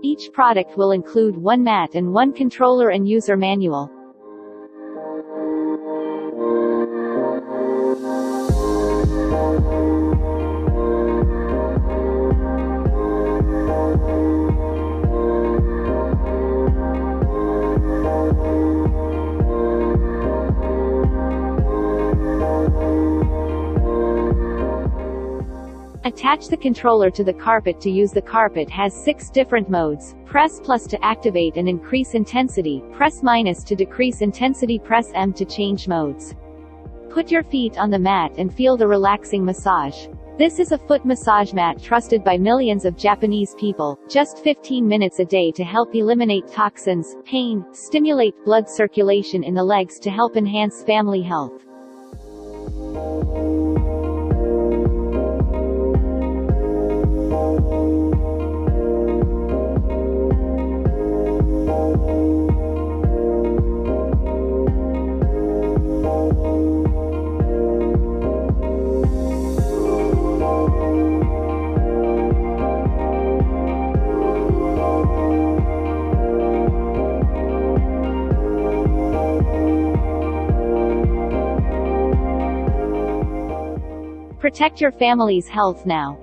Each product will include one mat and one controller and user manual. Attach the controller to the carpet. To use the carpet has 6 different modes. Press plus to activate and increase intensity, press minus to decrease intensity, press M to change modes. Put your feet on the mat and feel the relaxing massage. This is a foot massage mat trusted by millions of Japanese people. Just 15 minutes a day to help eliminate toxins, pain, stimulate blood circulation in the legs to help enhance family health. Protect your family's health now.